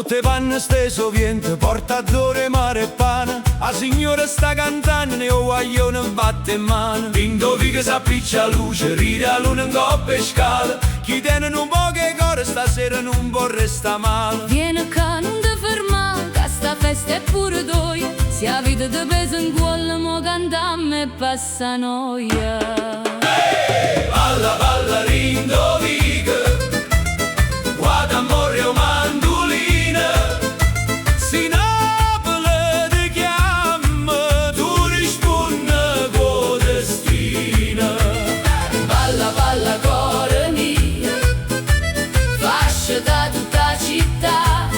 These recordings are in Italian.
notte panno steso vento, porta d'ore, mare e pane. La signora sta cantando e o guaglione batte in mano. Indovi che s'appiccia luce, ride a luna in coppa e scala. Chi tiene un po' che cuore stasera non può restare male. Vieni che non ti fermare, che sta festa è pure doia. Se la vita ti pesa in cuore, mo cantammo e passa noia. Balla, balla, rindovica, guarda amore o mandolina. Si Napoli ti chiama, tu rispondi con destina. Balla, balla, cuore mia, fascia da tutta la città.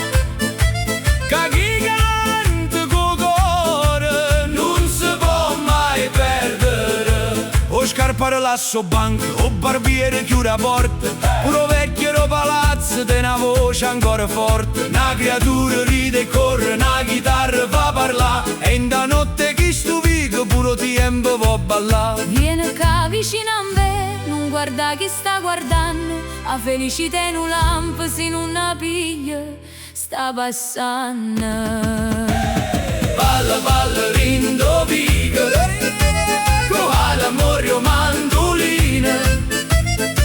Che chi canta con cuore non si può mai perdere. O scarpare lasso banco, o barbiere chiude la porta. Puro vecchio palazzo te una voce ancora forte. Una creatura ride e corre, una chitarra fa parlare. E in da notte chi stupica puro tempo può ballare. Vieni qua vicino a me, non guarda chi sta guardando. La felicità in un lampo, se non la piglia, sta passando. Balla, balla, rindovica, con l'amore o mandolina.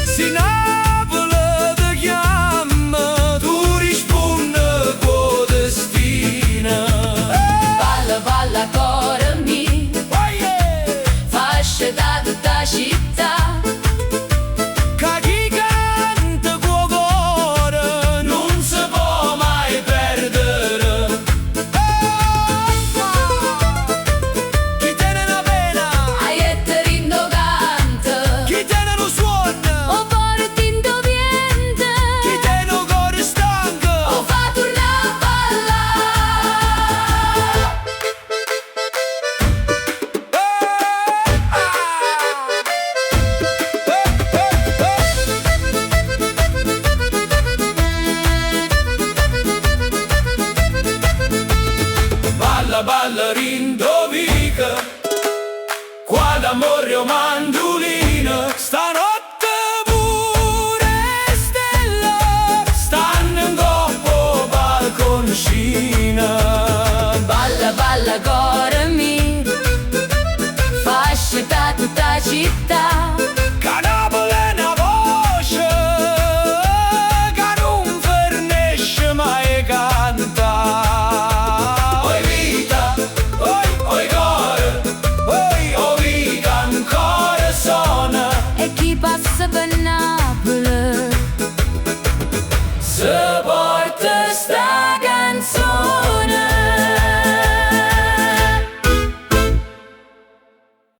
Si Napoli ti chiama, tu rispondi con destina. Balla, balla, cuore mio, fascia da tutta la città. Che chi canta con cuore non si può mai perdere. Chi tiene una pena, Aiette rindo canta, chi tiene lo suono, o cuore tinto viente, chi tiene un cuore stanco. o fa tornare a ballare. Balla, balla, rindovica, qua d'amore o mandolina. Stanotte pure stelle stanno in coppa balconcina. Balla, balla, cuore mio, fascia da tutta la città. Che Napoli è una voce che non fernisce mai canta. Oi vita, oi cuore, o vita ancora suona. E chi passa per Napoli Se porta sta